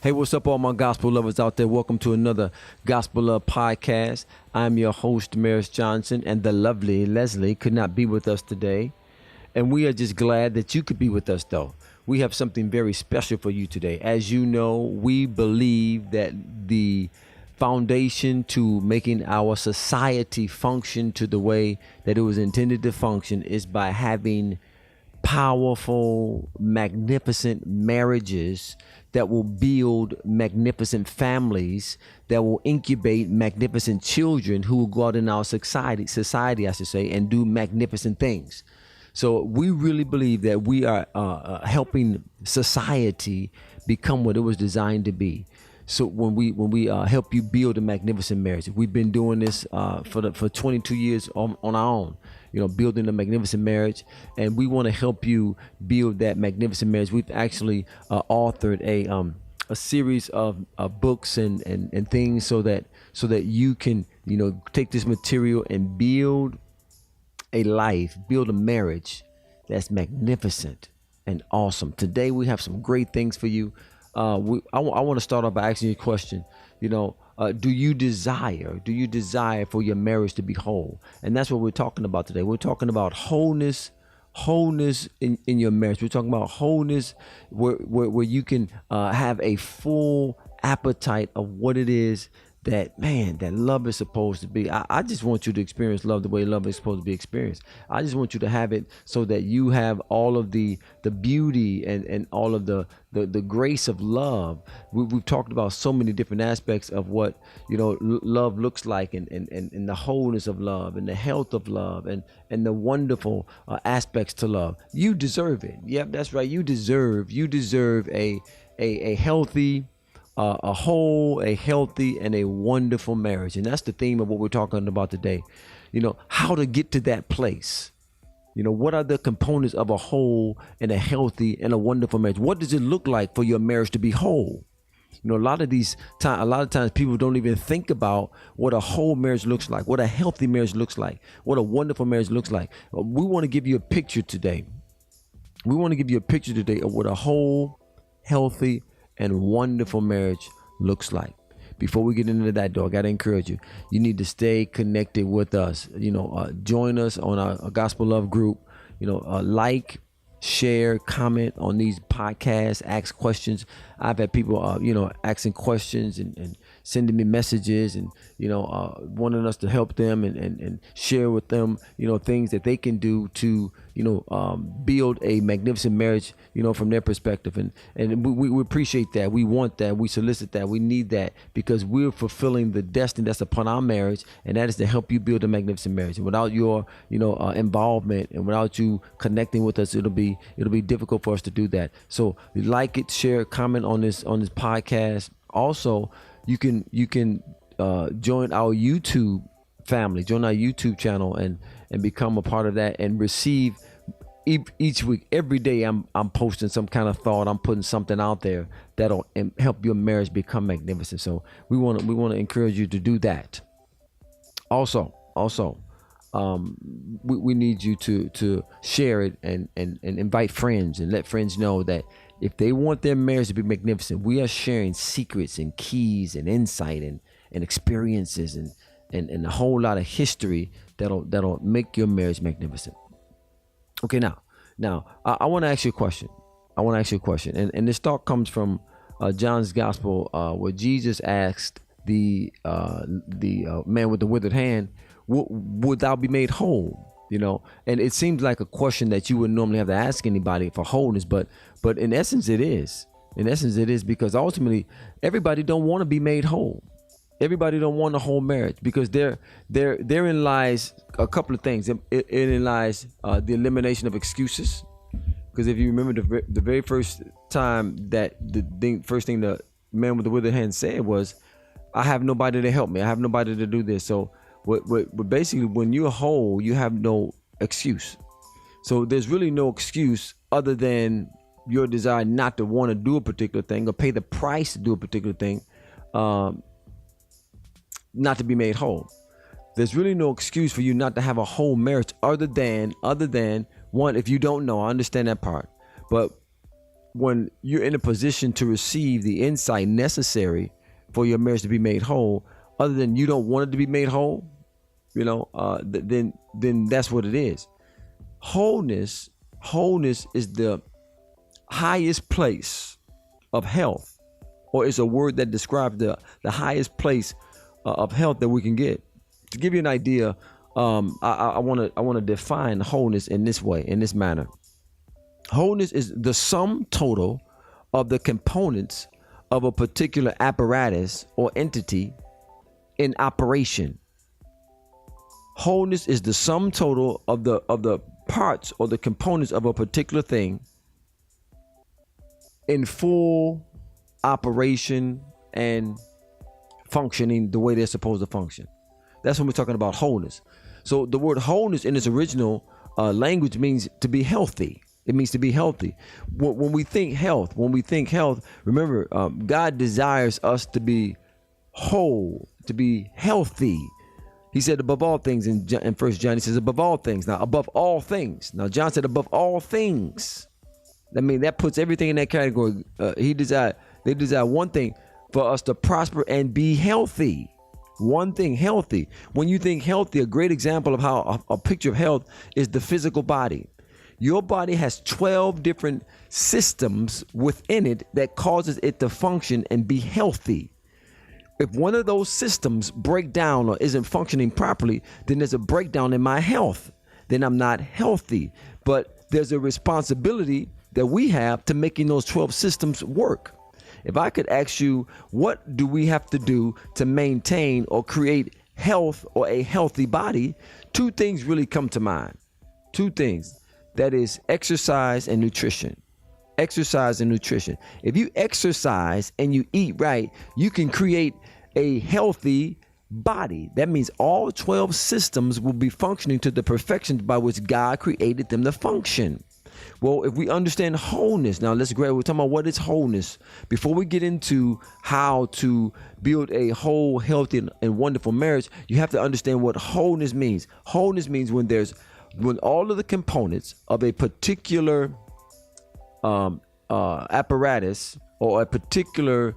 Hey, what's up, all my gospel lovers out there? Welcome to another Gospelove podcast. I'm your host, Maris Johnson, and the lovely Leslie could not be with us today. And we are just glad that you could be with us, though. We have something very special for you today. As you know, we believe that the foundation to making our society function to the way that it was intended to function is by having powerful, magnificent marriages that will build magnificent families, that will incubate magnificent children who will go out in our society, I should say, and do magnificent things. So we really believe that we are helping society become what it was designed to be. So when we help you build a magnificent marriage, we've been doing this for 22 years on our own. Building a magnificent marriage, and we want to help you build that magnificent marriage. We've actually authored a series of books and things so that you can take this material and build a life, build a marriage that's magnificent and awesome. Today we have some great things for you. I want to start off by asking you a question. Do you desire for your marriage to be whole? And that's what we're talking about today. We're talking about wholeness in your marriage. We're talking about wholeness where you can have a full appetite of what it is that love is supposed to be. I just want you to experience love the way love is supposed to be experienced. I just want you to have it so that you have all of the beauty and all of the grace of love. We've talked about so many different aspects of what love looks like, and the wholeness of love, and the health of love, and the wonderful aspects to love. You deserve it. Yep, that's right. You deserve a healthy, a whole, a healthy, and a wonderful marriage. And that's the theme of what we're talking about today. How to get to that place. What are the components of a whole and a healthy and a wonderful marriage? What does it look like for your marriage to be whole? A lot of times people don't even think about what a whole marriage looks like, what a healthy marriage looks like, what a wonderful marriage looks like. We want to give you a picture today. We want to give you a picture today of what a whole, healthy, and wonderful marriage looks like. Before we get into that, though, I got to encourage you. You need to stay connected with us. Join us on our Gospelove group. Like, share, comment on these podcasts, ask questions. I've had people, asking questions and sending me messages and, wanting us to help them and share with them, things that they can do to, build a magnificent marriage, from their perspective. And we appreciate that. We want that. We solicit that. We need that because we're fulfilling the destiny that's upon our marriage, and that is to help you build a magnificent marriage. And without your, involvement, and without you connecting with us, it'll be difficult for us to do that. So like it, share, comment on this podcast. Also, you can join our YouTube family, join our YouTube channel, and become a part of that and receive each week. Every day I'm posting some kind of thought. I'm putting something out there that'll help your marriage become magnificent. So we want to encourage you to do that. Also, we need you to share it and invite friends and let friends know that if they want their marriage to be magnificent, we are sharing secrets and keys and insight and experiences and a whole lot of history that'll make your marriage magnificent. Okay, now I want to ask you a question. And this thought comes from John's Gospel, where Jesus asked the man with the withered hand, would thou be made whole? And it seems like a question that you wouldn't normally have to ask anybody for wholeness, but in essence it is. Because ultimately everybody don't want to be made whole. Everybody don't want a whole marriage because therein lies a couple of things. It lies the elimination of excuses. Because if you remember the very first time that the first thing the man with the withered hand said was, I have nobody to help me. I have nobody to do this. So basically when you're whole, you have no excuse. So there's really no excuse other than your desire not to want to do a particular thing or pay the price to do a particular thing, not to be made whole. There's really no excuse for you not to have a whole marriage other than one, if you don't know, I understand that part. But when you're in a position to receive the insight necessary for your marriage to be made whole, other than you don't want it to be made whole, then that's what it is. Wholeness is the highest place of health, or it's a word that describes the highest place of health that we can get. To give you an idea, I want to define wholeness in this way, in this manner. Wholeness is the sum total of the components of a particular apparatus or entity in operation. Wholeness is the sum total of the parts or the components of a particular thing in full operation and functioning the way they're supposed to function. That's when we're talking about wholeness. So the word wholeness in its original language means to be healthy. It means to be healthy. When we think health, remember, God desires us to be whole, to be healthy. He said above all things in 1 John, he says above all things. Now, above all things. Now, John said above all things. I mean, that puts everything in that category. They desire one thing, for us to prosper and be healthy. One thing, healthy. When you think healthy, a great example of how a picture of health is the physical body. Your body has 12 different systems within it that causes it to function and be healthy. If one of those systems break down or isn't functioning properly, then there's a breakdown in my health. Then I'm not healthy. But there's a responsibility that we have to making those 12 systems work. If I could ask you, what do we have to do to maintain or create health or a healthy body? Two things really come to mind. Two things. That is exercise and nutrition. Exercise and nutrition. If you exercise and you eat right, you can create a healthy body. That means all 12 systems will be functioning to the perfection by which God created them to function. Well, if we understand wholeness, now let's grab, we're talking about what is wholeness. Before we get into how to build a whole, healthy, and wonderful marriage, you have to understand what wholeness means. Wholeness means when all of the components of a particular apparatus or a particular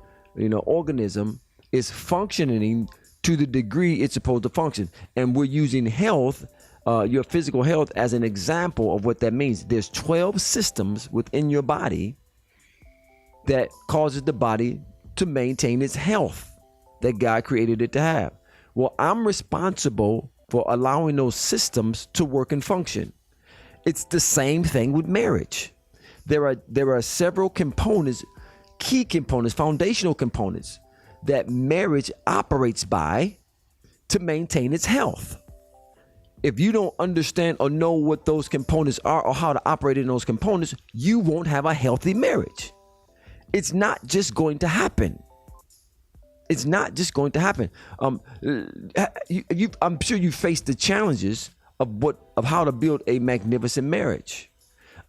organism is functioning to the degree it's supposed to function. And we're using health, your physical health, as an example of what that means. There's 12 systems within your body that causes the body to maintain its health that God created it to have. Well, I'm responsible for allowing those systems to work and function. It's the same thing with marriage. There are several components, key components, foundational components that marriage operates by to maintain its health. If you don't understand or know what those components are or how to operate in those components, you won't have a healthy marriage. It's not just going to happen. It's not just going to happen. I'm sure you faced the challenges of how to build a magnificent marriage.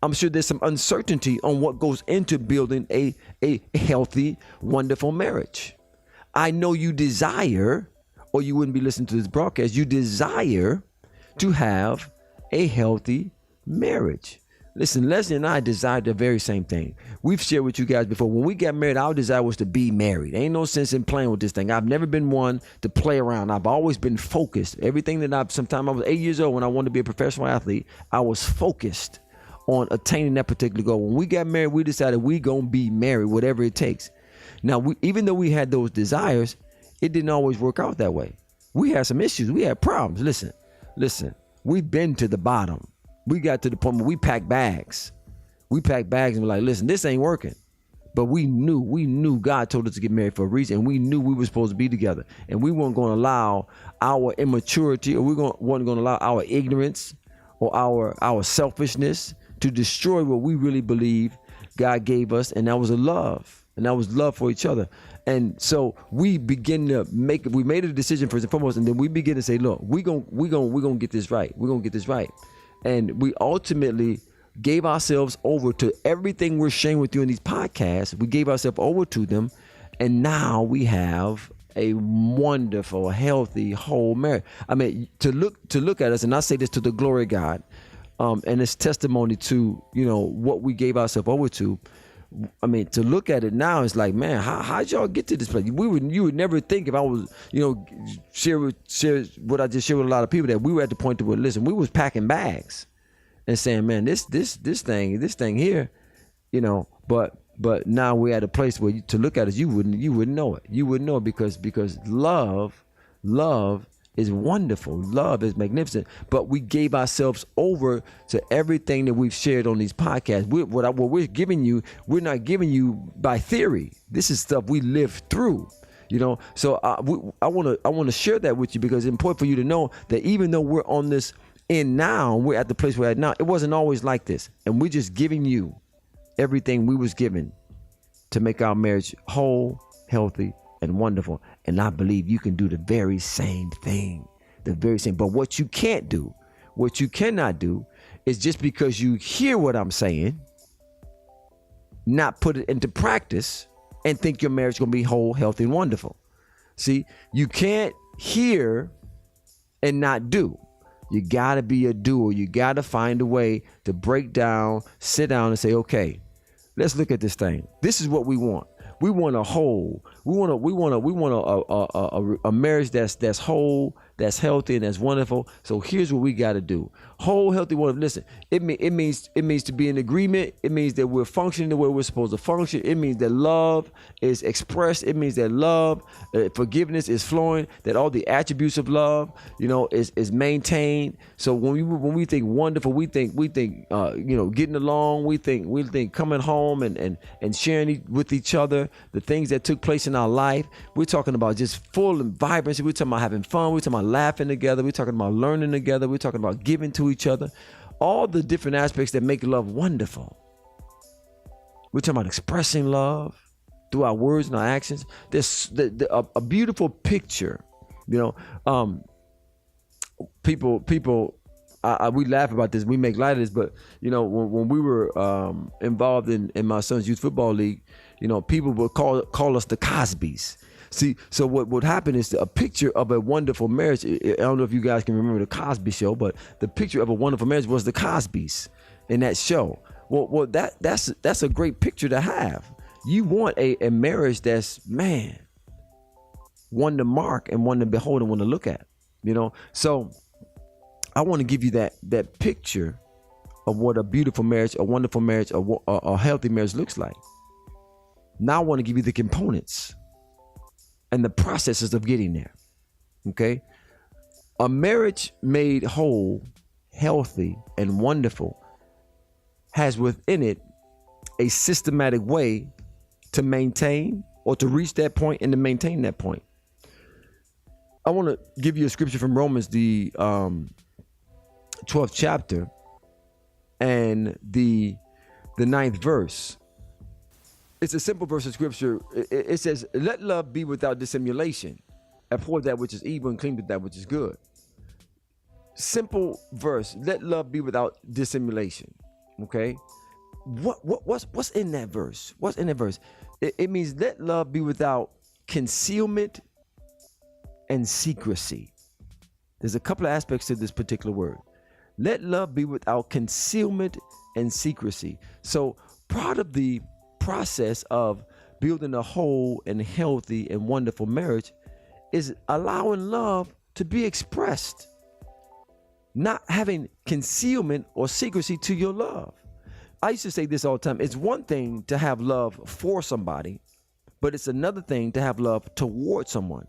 I'm sure there's some uncertainty on what goes into building a healthy, wonderful marriage. I know you desire, or you wouldn't be listening to this broadcast, you desire to have a healthy marriage. Listen, Leslie and I desired the very same thing. We've shared with you guys before. When we got married, our desire was to be married. Ain't no sense in playing with this thing. I've never been one to play around. I've always been focused. Everything that sometime I was 8 years old when I wanted to be a professional athlete, I was focused on attaining that particular goal. When we got married, we decided we gonna be married, whatever it takes. Now, even though we had those desires, it didn't always work out that way. We had some issues. We had problems. Listen, we've been to the bottom. We got to the point where we packed bags. We packed bags and we're like, listen, this ain't working. But we knew God told us to get married for a reason. And we knew we were supposed to be together. And we weren't going to allow our immaturity, or we weren't going to allow our ignorance or our selfishness to destroy what we really believe God gave us. And that was a love. And that was love for each other. And so we made a decision first and foremost, and then we begin to say, look, we're gonna get this right. We're gonna get this right. And we ultimately gave ourselves over to everything we're sharing with you in these podcasts. We gave ourselves over to them. And now we have a wonderful, healthy, whole marriage. I mean, to look at us, and I say this to the glory of God, and it's testimony to, what we gave ourselves over to. I mean, to look at it now, it's like, man, how'd y'all get to this place? You would never think, if I was, share what I just shared with a lot of people, that we were at the point where, listen, we was packing bags and saying, man, this thing here, but now we're at a place where to look at it, you wouldn't know it. You wouldn't know it because love is wonderful. Love is magnificent. But we gave ourselves over to everything that we've shared on these podcasts. What we're giving you, we're not giving you by theory. This is stuff we live through. So I want to share that with you, because it's important for you to know that even though we're on this end now, we're at the place we're at now, it wasn't always like this. And we're just giving you everything we was given to make our marriage whole, healthy, and wonderful. And I believe you can do the very same thing, But what you cannot do is, just because you hear what I'm saying, not put it into practice and think your marriage is going to be whole, healthy, and wonderful. See, you can't hear and not do. You got to be a doer. You got to find a way to break down, sit down and say, okay, let's look at this thing. This is what we want. We want a whole. We want a marriage that's whole, that's healthy, and that's wonderful. So here's what we got to do: whole, healthy, wonderful. Listen, it means to be in agreement. It means that we're functioning the way we're supposed to function. It means that love is expressed. It means that love, forgiveness is flowing. That all the attributes of love, is maintained. So when we think wonderful, we think getting along. We think coming home and sharing with each other the things that took place in our life. We're talking about just full and vibrancy. We're talking about having fun. We're talking about laughing together. We're talking about learning together. We're talking about giving to each other. All the different aspects that make love wonderful. We're talking about expressing love through our words and our actions. There's a beautiful picture. People. We laugh about this. We make light of this, but when we were involved in my son's youth football league, people would call us the Cosbys. See, so what would happen is a picture of a wonderful marriage. I don't know if you guys can remember the Cosby Show, but the picture of a wonderful marriage was the Cosbys in that show. Well, that's a great picture to have. You want a marriage that's, man, one to mark and one to behold and one to look at. So I want to give you that picture of what a beautiful marriage, a wonderful marriage, a healthy marriage looks like. Now I want to give you the components and the processes of getting there. Okay? A marriage made whole, healthy, and wonderful has within it a systematic way to maintain or to reach that point and to maintain that point. I want to give you a scripture from Romans, the 12th chapter and the 9th verse. It's a simple verse of scripture. It says, let love be without dissimulation. Abhor that which is evil and cling to that which is good. Simple verse. Let love be without dissimulation. Okay. What's in that verse? What's in that verse? It means let love be without concealment and secrecy. There's a couple of aspects to this particular word. Let love be without concealment and secrecy. So part of the process of building a whole and healthy and wonderful marriage is allowing love to be expressed, not having concealment or secrecy to your love. I used to say this all the time. It's one thing to have love for somebody, but it's another thing to have love toward someone.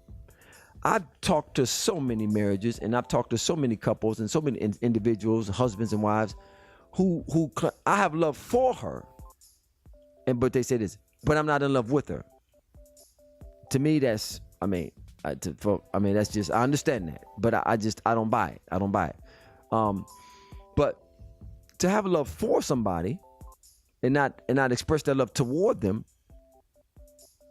I've talked to so many marriages, and I've talked to so many couples and so many individuals, husbands and wives, who I have love for her, but they say this, but I'm not in love with her. To me, that's, that's just, I understand that, but I don't buy it. I don't buy it. But to have love for somebody and not express that love toward them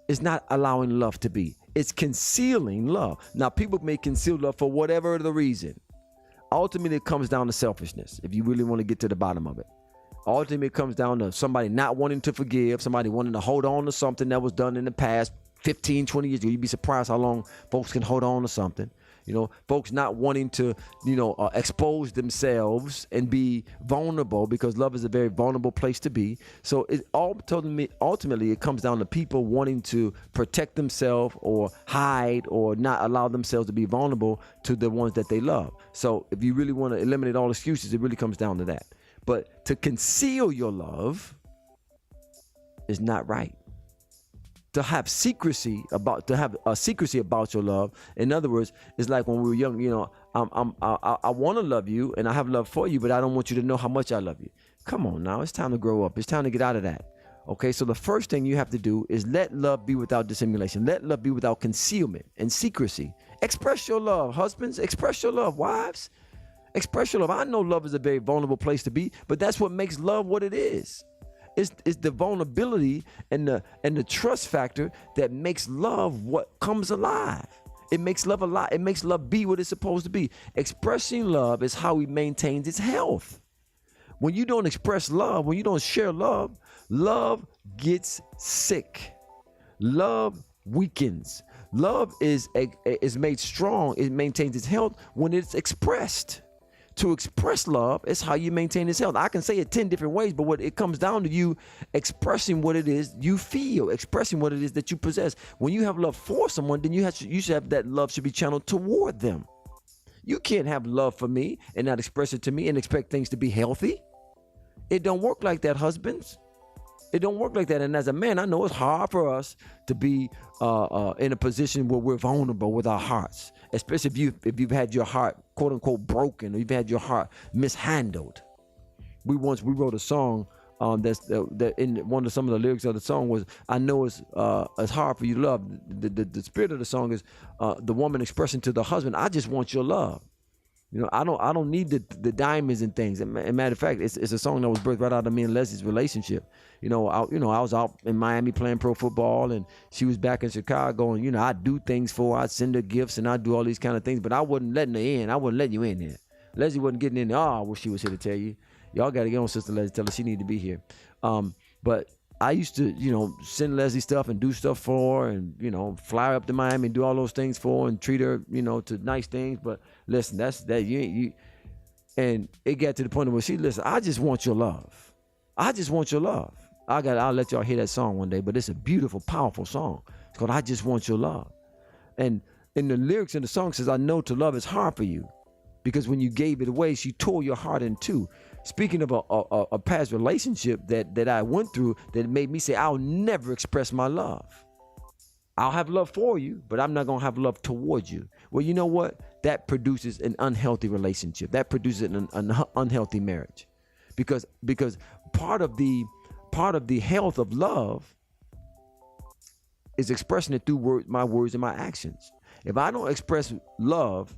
is not allowing love to be. It's concealing love. Now, people may conceal love for whatever the reason. Ultimately, it comes down to selfishness, if you really want to get to the bottom of it. Ultimately, it comes down to somebody not wanting to forgive, somebody wanting to hold on to something that was done in the past 15, 20 years ago. You'd be surprised how long folks can hold on to something. Folks not wanting to, expose themselves and be vulnerable, because love is a very vulnerable place to be. So ultimately, it comes down to people wanting to protect themselves or hide or not allow themselves to be vulnerable to the ones that they love. So if you really want to eliminate all excuses, it really comes down to that. But to conceal your love is not right. To have a secrecy about your love. In other words, it's like when we were young. I want to love you and I have love for you, but I don't want you to know how much I love you. Come on now, it's time to grow up. It's time to get out of that. Okay, so the first thing you have to do is let love be without dissimulation. Let love be without concealment and secrecy. Express your love, husbands. Express your love, wives. Express your love. I know love is a very vulnerable place to be, but that's what makes love what it is. It's the vulnerability and the trust factor that makes love what comes alive. It makes love alive. It makes love be what it's supposed to be. Expressing love is how it maintains its health. When you don't express love, when you don't share love, love gets sick. Love weakens. Love is made strong. It maintains its health when it's expressed. To express love is how you maintain its health. I can say it 10 different ways, but what it comes down to you expressing what it is you feel, expressing what it is that you possess. When you have love for someone, then you should have that love should be channeled toward them. You can't have love for me and not express it to me and expect things to be healthy. It don't work like that, husbands. It don't work like that. And as a man, I know it's hard for us to be in a position where we're vulnerable with our hearts, especially if you've had your heart, quote unquote, broken, or you've had your heart mishandled. We wrote a song that in one of some of the lyrics of the song was, I know it's hard for you to love. The spirit of the song is the woman expressing to the husband, I just want your love. I don't need the diamonds and things. And matter of fact, it's a song that was birthed right out of me and Leslie's relationship. I was out in Miami playing pro football, and she was back in Chicago, and I do things for her. I'd send her gifts, and I'd do all these kind of things, but I wasn't letting her in. I wasn't letting you in there. Leslie wasn't getting in there. Oh, I wish she was here to tell you. Y'all got to get on Sister Leslie, tell her she need to be here. But I used to, send Leslie stuff and do stuff for her, and, fly her up to Miami and do all those things for her and treat her, to nice things. But listen, and it got to the point where listen, I just want your love. I just want your love. I'll let y'all hear that song one day, but it's a beautiful, powerful song. It's called I Just Want Your Love. And in the lyrics in the song says, I know to love is hard for you, because when you gave it away, she tore your heart in two. Speaking of a past relationship that I went through that made me say, I'll never express my love. I'll have love for you, but I'm not going to have love towards you. Well, you know what? That produces an unhealthy relationship. That produces an unhealthy marriage. Because part of the health of love is expressing it through my words and my actions. If I don't express love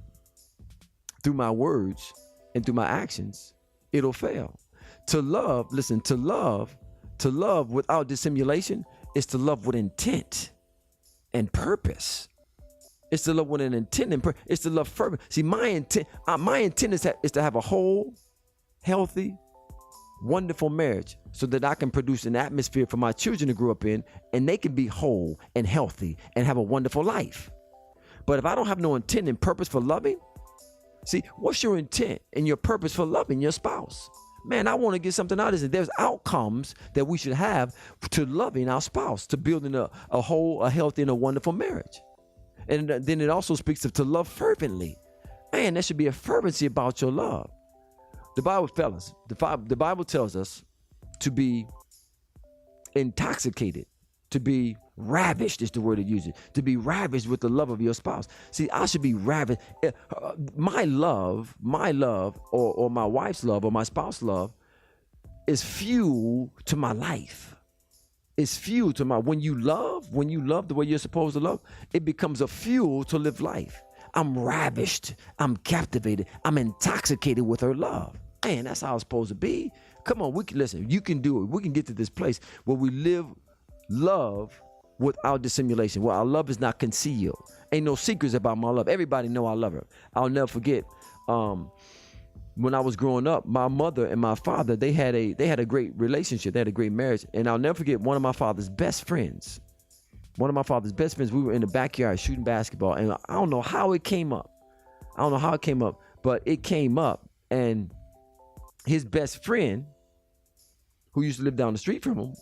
through my words and through my actions, it'll fail. To love without dissimulation is to love with intent and purpose. It's to love with an intent and purpose. It's to love fervent. See, my intent is to have a whole, healthy, wonderful marriage so that I can produce an atmosphere for my children to grow up in, and they can be whole and healthy and have a wonderful life. But if I don't have no intent and purpose for loving, see, what's your intent and your purpose for loving your spouse? Man, I want to get something out of this. There's outcomes that we should have to loving our spouse, to building a whole, a healthy, and a wonderful marriage. And then it also speaks of to love fervently. Man, there should be a fervency about your love. The Bible, fellas, the Bible tells us to be intoxicated, to be ravished is the word it uses, to be ravished with the love of your spouse. See, I should be ravished. My love, or my wife's love, or my spouse's love is fuel to my life. It's fuel to when you love the way you're supposed to love, it becomes a fuel to live life. I'm ravished. I'm captivated. I'm intoxicated with her love. Man, that's how it's supposed to be. Come on, listen, you can do it. We can get to this place where we live love without dissimulation, where our love is not concealed. Ain't no secrets about my love. Everybody know I love her. I'll never forget, when I was growing up, my mother and my father, they had a great relationship. They had a great marriage. And I'll never forget one of my father's best friends. We were in the backyard shooting basketball, and I don't know how it came up. I don't know how it came up, but it came up, and his best friend, who used to live down the street from him,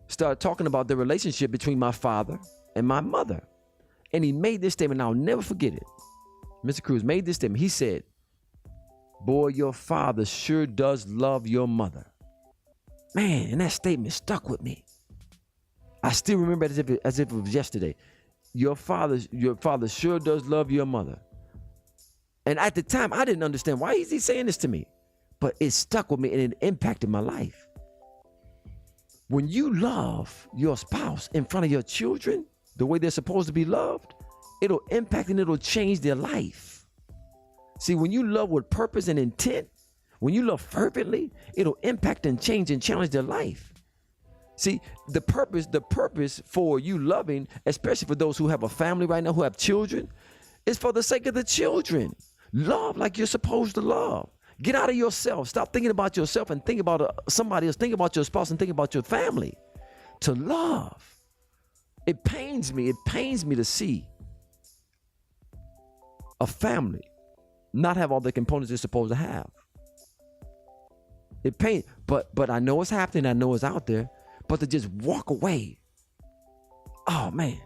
started talking about the relationship between my father and my mother. And he made this statement, and I'll never forget it. Mr. Cruz made this statement. He said, boy, your father sure does love your mother. Man, and that statement stuck with me. I still remember it as if it was yesterday. Your father sure does love your mother. And at the time, I didn't understand, why is he saying this to me? But it stuck with me, and it impacted my life. When you love your spouse in front of your children the way they're supposed to be loved, it'll impact and it'll change their life. See, when you love with purpose and intent, when you love fervently, it'll impact and change and challenge their life. See, the purpose for you loving, especially for those who have a family right now, who have children, is for the sake of the children. Love like you're supposed to love. Get out of yourself. Stop thinking about yourself and think about somebody else. Think about your spouse and think about your family. To love. It pains me to see a family not have all the components they're supposed to have. It pains, but I know it's happening. I know it's out there. But to just walk away, oh man,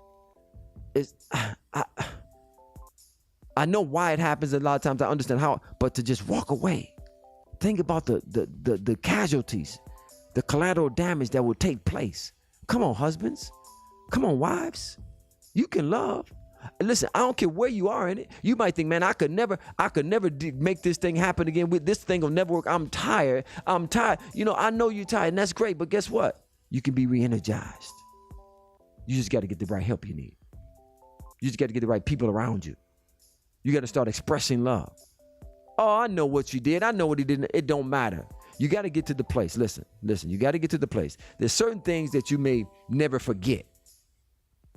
I know why it happens a lot of times. I understand how, but to just walk away, think about the casualties, the collateral damage that will take place. Come on, husbands. Come on, wives. You can love. Listen, I don't care where you are in it. You might think, man, I could never make this thing happen again. This thing will never work. I'm tired. You know, I know you're tired, and that's great. But guess what? You can be re-energized. You just got to get the right help you need. You just got to get the right people around you. You got to start expressing love. Oh, I know what you did. I know what he did. It don't matter. You got to get to the place. Listen. You got to get to the place. There's certain things that you may never forget.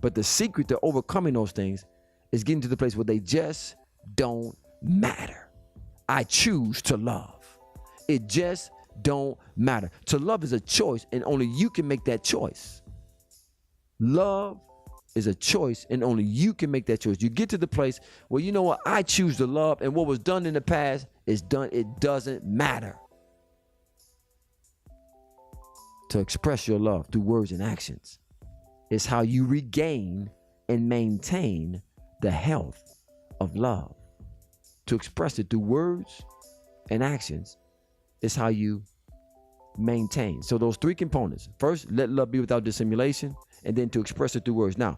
But the secret to overcoming those things is getting to the place where they just don't matter. I choose to love. It just don't matter. To love is a choice, and only you can make that choice. Love is a choice, and only you can make that choice. You get to the place where, you know what, I choose to love, and what was done in the past is done. It doesn't matter. To express your love through words and actions is how you regain and maintain the health of love. To express it through words and actions is how you maintain. So those three components. First, let love be without dissimulation, and then to express it through words. Now,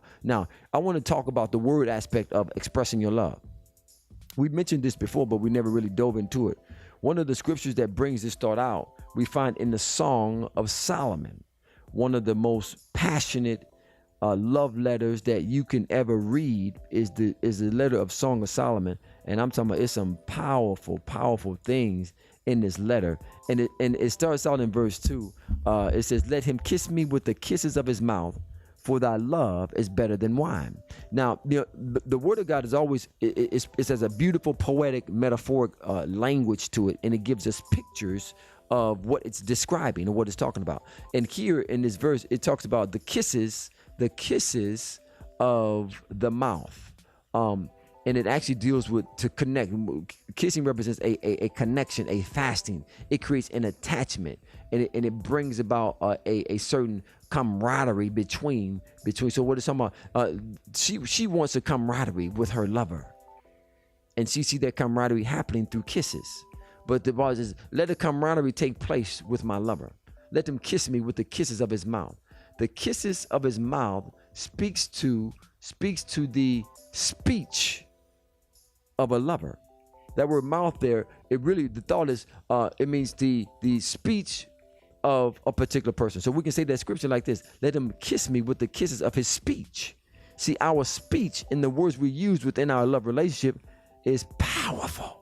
I want to talk about the word aspect of expressing your love. We mentioned this before, but we never really dove into it. One of the scriptures that brings this thought out, we find in the Song of Solomon, one of the most passionate love letters that you can ever read is the letter of Song of Solomon. And I'm talking about, it's some powerful things in this letter. And it starts out in verse 2. It says, let him kiss me with the kisses of his mouth, for thy love is better than wine. Now, you know, the word of God is always, it has a beautiful poetic metaphoric language to it, and it gives us pictures of what it's describing or what it's talking about. And here in this verse, it talks about the kisses of the mouth. And it actually deals with to connect. Kissing represents a connection, a fasting. It creates an attachment, and it brings about a certain camaraderie between. So what is talking about? She wants a camaraderie with her lover, and she see that camaraderie happening through kisses. But the Bible says, let the camaraderie take place with my lover. Let him kiss me with the kisses of his mouth. The kisses of his mouth speaks to the speech of a lover. That word mouth there, the thought is, it means the speech of a particular person. So we can say that scripture like this: let him kiss me with the kisses of his speech. See, our speech and the words we use within our love relationship is powerful.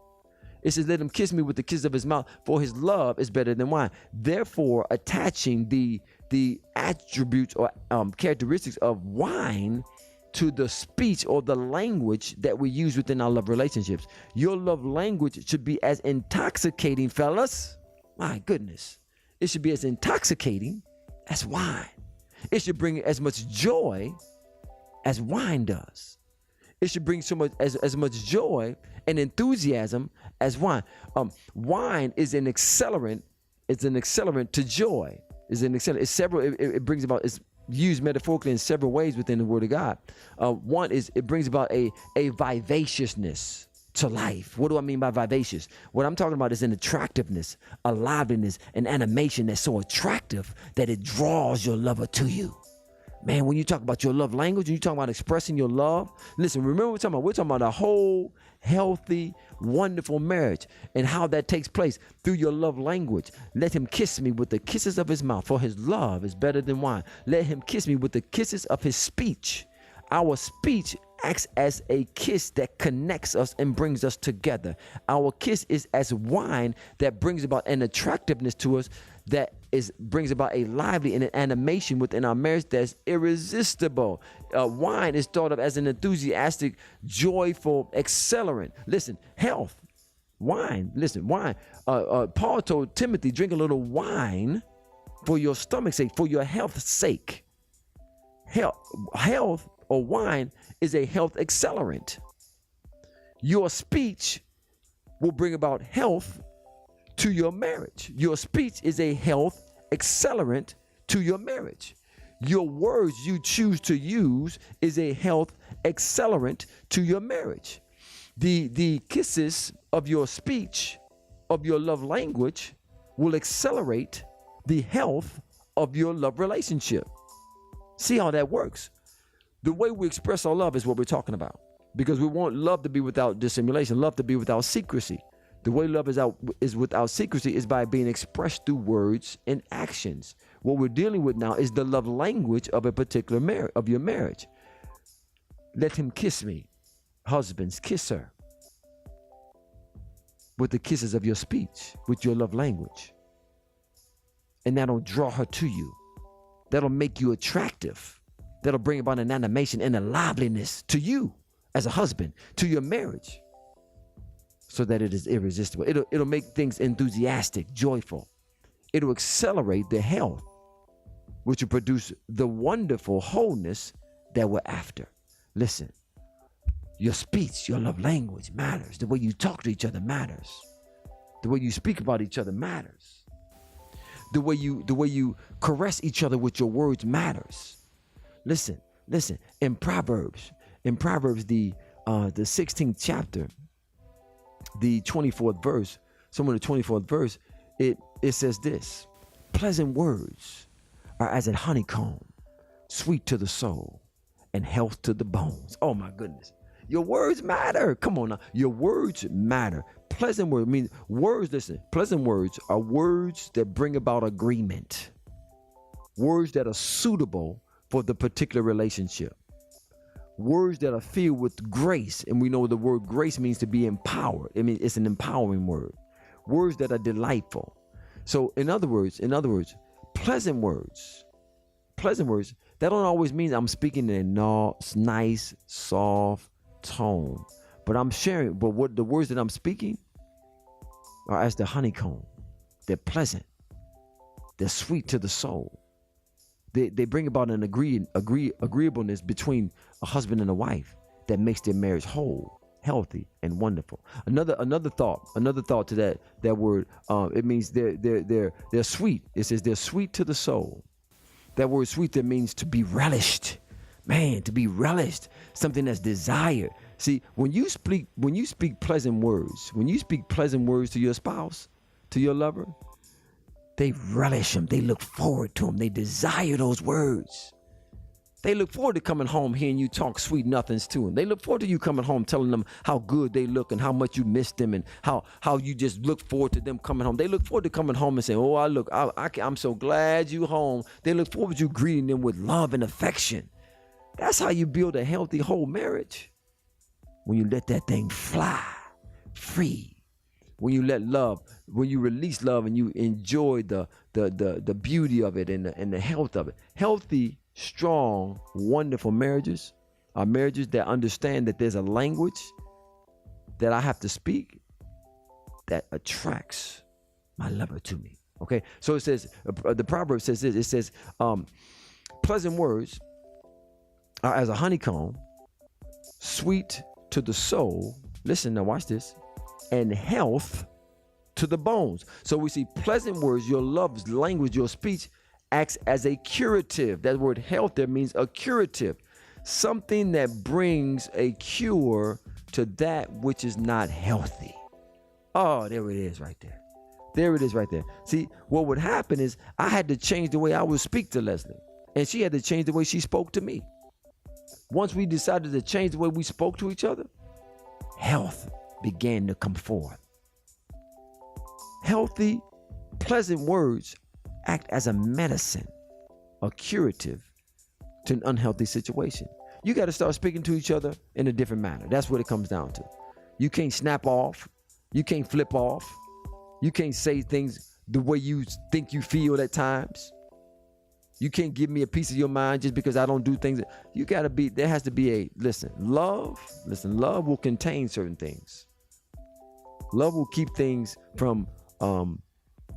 It says, let him kiss me with the kisses of his mouth, for his love is better than wine. Therefore, attaching the attributes or characteristics of wine to the speech or the language that we use within our love relationships. Your love language should be as intoxicating, fellas. My goodness. It should be as intoxicating as wine. It should bring as much joy as wine does. It should bring as much joy and enthusiasm as wine. Wine is an accelerant. It's an accelerant to joy. It's an accelerant. It's several. It brings about. It's used metaphorically in several ways within the Word of God. One is it brings about a vivaciousness to life. What do I mean by vivacious? What I'm talking about is an attractiveness, a liveliness, an animation that's so attractive that it draws your lover to you. Man, when you talk about your love language and you talk about expressing your love, listen, remember we're talking about a whole, healthy, wonderful marriage and how that takes place through your love language. Let him kiss me with the kisses of his mouth, for his love is better than wine. Let him kiss me with the kisses of his speech. Our speech acts as a kiss that connects us and brings us together. Our kiss is as wine that brings about an attractiveness to us that brings about a lively and an animation within our marriage that's irresistible. Wine is thought of as an enthusiastic, joyful accelerant. Listen, health, wine. Listen, wine. Paul told Timothy, drink a little wine for your stomach's sake, for your health's sake. Health or wine is a health accelerant. Your speech will bring about health to your marriage. Your speech is a health accelerant to your marriage. Your words you choose to use is a health accelerant to your marriage. The kisses of your speech, of your love language, will accelerate the health of your love relationship. See how that works? The way we express our love is what we're talking about, because we want love to be without dissimulation, love to be without secrecy. The way love is without secrecy is by being expressed through words and actions. What we're dealing with now is the love language of a particular of your marriage. Let him kiss me. Husbands, kiss her with the kisses of your speech, with your love language. And that'll draw her to you. That'll make you attractive. That'll bring about an animation and a liveliness to you as a husband, to your marriage, so that it is irresistible. It'll make things enthusiastic, joyful. It'll accelerate the health, which will produce the wonderful wholeness that we're after. Listen, your speech, your love language matters. The way you talk to each other matters. The way you speak about each other matters. The way you caress each other with your words matters. Listen. In Proverbs, the 16th chapter, the 24th verse, somewhere in the 24th verse, it says this: pleasant words are as a honeycomb, sweet to the soul and health to the bones. Oh my goodness. Your words matter. Come on now. Your words matter. Pleasant words mean words. Listen, pleasant words are words that bring about agreement. Words that are suitable for the particular relationship. Words that are filled with grace. And we know the word grace means to be empowered. I mean, it's an empowering word. Words that are delightful. So in other words, pleasant words, that don't always mean I'm speaking in a nice, soft tone, but I'm sharing. But what the words that I'm speaking are as the honeycomb. They're pleasant. They're sweet to the soul. They bring about an agreeableness between a husband and a wife that makes their marriage whole, healthy, and wonderful. Another thought to that word. It means they're sweet. It says they're sweet to the soul. That word sweet, that means to be relished. Man, to be relished, something that's desired. See, when you speak pleasant words, to your spouse, to your lover, they relish them. They look forward to them. They desire those words. They look forward to coming home hearing you talk sweet nothings to them. They look forward to you coming home telling them how good they look and how much you miss them and how you just look forward to them coming home. They look forward to coming home and saying, oh, I'm so glad you home. They look forward to you greeting them with love and affection. That's how you build a healthy whole marriage. When you let that thing fly free. When you release love and you enjoy the beauty of it and the health of it. Healthy, strong, wonderful marriages are marriages that understand that there's a language that I have to speak that attracts my lover to me. Okay, so it says, the proverb says this. It says, pleasant words are as a honeycomb, sweet to the soul Listen, now watch this. And health to the bones. So we see pleasant words, your love language, your speech acts as a curative. That word health there means a curative. Something that brings a cure to that which is not healthy. Oh, there it is right there. There it is right there. See, what would happen is I had to change the way I would speak to Leslie, and she had to change the way she spoke to me. Once we decided to change the way we spoke to each other, health began to come forth. Healthy, pleasant words act as a medicine, a curative to an unhealthy situation. You got to start speaking to each other in a different manner. That's what it comes down to. You can't snap off. You can't flip off. You can't say things the way you think you feel at times. You can't give me a piece of your mind just because I don't do things. You got to be, there has to be love will contain certain things. Love will keep things from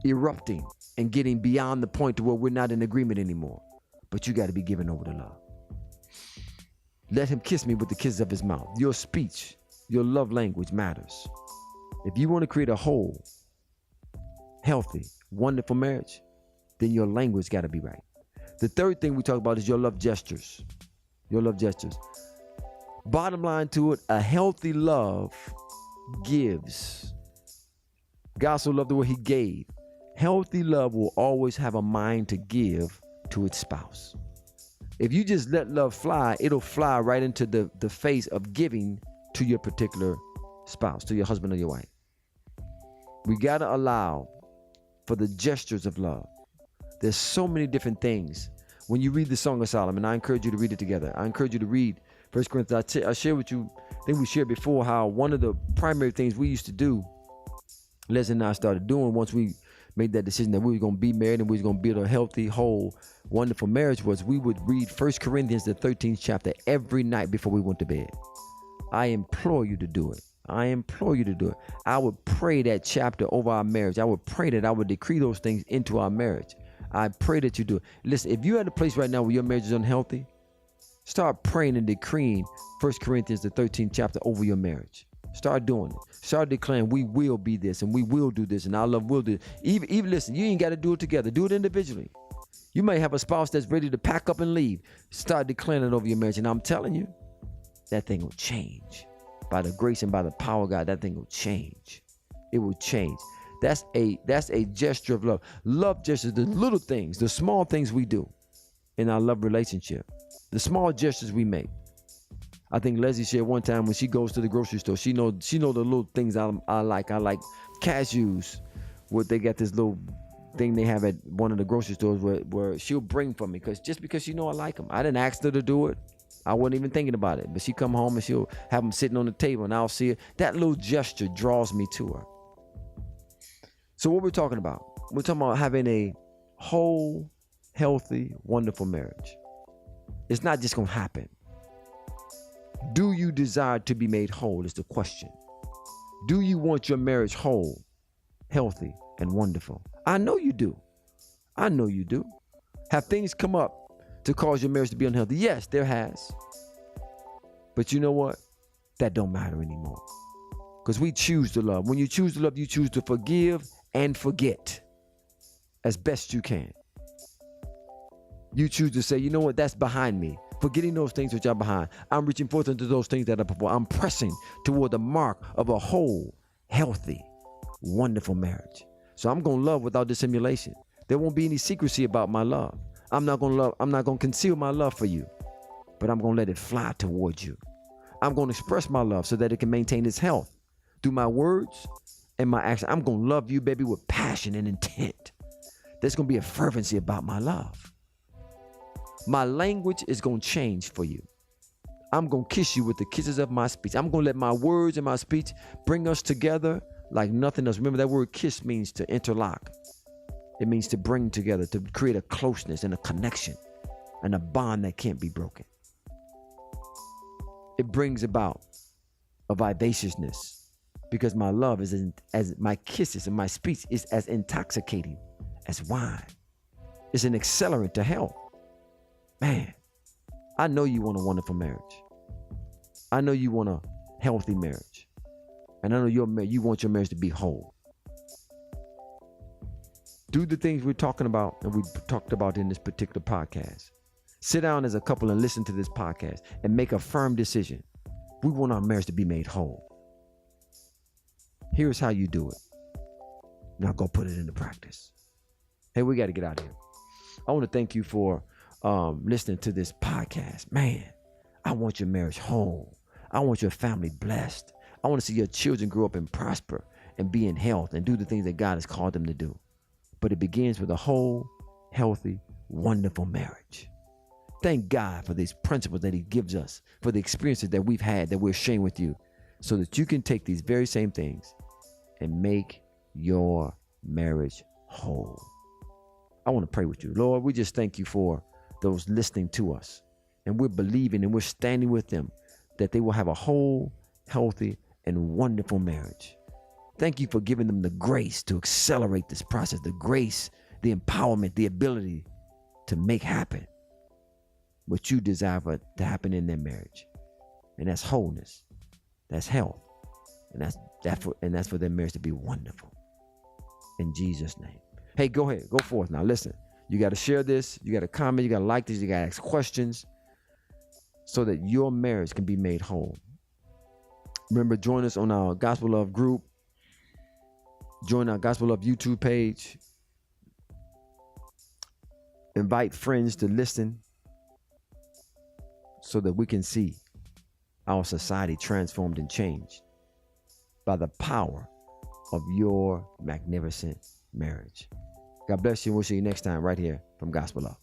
erupting and getting beyond the point to where we're not in agreement anymore. But you got to be given over to love. Let him kiss me with the kisses of his mouth. Your speech, your love language matters. If you want to create a whole, healthy, wonderful marriage, then your language got to be right. The third thing we talk about is your love gestures. Your love gestures. Bottom line to it, a healthy love gives. God so loved the way he gave. Healthy love will always have a mind to give to its spouse. If you just let love fly, it'll fly right into the face of giving to your particular spouse, to your husband or your wife. We got to allow for the gestures of love. There's so many different things. When you read the Song of Solomon, I encourage you to read it together. I encourage you to read 1 Corinthians. I share with you, I think we shared before, how one of the primary things we used to do, Leslie and I started doing once we made that decision that we were going to be married and we were going to build a healthy, whole, wonderful marriage, was we would read 1 Corinthians, the 13th chapter, every night before we went to bed. I implore you to do it. I implore you to do it. I would pray that chapter over our marriage. I would pray that I would decree those things into our marriage. I pray that you do it. Listen, if you're at a place right now where your marriage is unhealthy, start praying and decreeing 1 Corinthians, the 13th chapter over your marriage. Start doing it. Start declaring, we will be this and we will do this and our love will do it. Even listen, you ain't got to do it together. Do it individually. You may have a spouse that's ready to pack up and leave. Start declaring it over your marriage. And I'm telling you, that thing will change. By the grace and by the power of God, that thing will change. It will change. That's a gesture of love. Love gestures, the little things, the small things we do in our love relationship. The small gestures we make. I think Leslie shared one time when she goes to the grocery store, she know the little things I like. I like cashews. They got this little thing they have at one of the grocery stores where she'll bring for me because she know I like them. I didn't ask her to do it. I wasn't even thinking about it. But she come home and she'll have them sitting on the table and I'll see it. That little gesture draws me to her. So what we're talking about? We're talking about having a whole, healthy, wonderful marriage. It's not just going to happen. Do you desire to be made whole is the question. Do you want your marriage whole, healthy, and wonderful? I know you do. I know you do. Have things come up to cause your marriage to be unhealthy? Yes, there has. But you know what? That don't matter anymore. Because we choose to love. When you choose to love, you choose to forgive and forget as best you can. You choose to say, you know what? That's behind me. Forgetting those things which are behind. I'm reaching forth into those things that are before. I'm pressing toward the mark of a whole, healthy, wonderful marriage. So I'm going to love without dissimulation. There won't be any secrecy about my love. I'm not going to conceal my love for you, but I'm going to let it fly towards you. I'm going to express my love so that it can maintain its health through my words and my action. I'm going to love you, baby, with passion and intent. There's going to be a fervency about my love. My language is going to change for you. I'm going to kiss you with the kisses of my speech. I'm going to let my words and my speech bring us together like nothing else. Remember, that word kiss means to interlock. It means to bring together, to create a closeness and a connection and a bond that can't be broken. It brings about a vivaciousness because my love is as my kisses and my speech is as intoxicating as wine. It's an accelerant to health. Man, I know you want a wonderful marriage. I know you want a healthy marriage. And I know you want your marriage to be whole. Do the things we're talking about and we talked about in this particular podcast. Sit down as a couple and listen to this podcast and make a firm decision. We want our marriage to be made whole. Here's how you do it. Now go put it into practice. Hey, we got to get out of here. I want to thank you for listening to this podcast. Man, I want your marriage whole. I want your family blessed. I want to see your children grow up and prosper and be in health and do the things that God has called them to do. But it begins with a whole, healthy, wonderful marriage. Thank God for these principles that he gives us, for the experiences that we've had that we're sharing with you, so that you can take these very same things and make your marriage whole. I want to pray with you. Lord, we just thank you for those listening to us. And we're believing and we're standing with them that they will have a whole, healthy, and wonderful marriage. Thank you for giving them the grace to accelerate this process, the grace, the empowerment, the ability to make happen what you desire for to happen in their marriage. And that's wholeness. That's health. And that's for their marriage to be wonderful. In Jesus' name. Hey, go ahead. Go forth. Now listen. You got to share this. You got to comment. You got to like this. You got to ask questions so that your marriage can be made whole. Remember, join us on our Gospelove group. Join our Gospelove YouTube page. Invite friends to listen so that we can see our society transformed and changed by the power of your magnificent marriage. God bless you. We'll see you next time right here from Gospelove.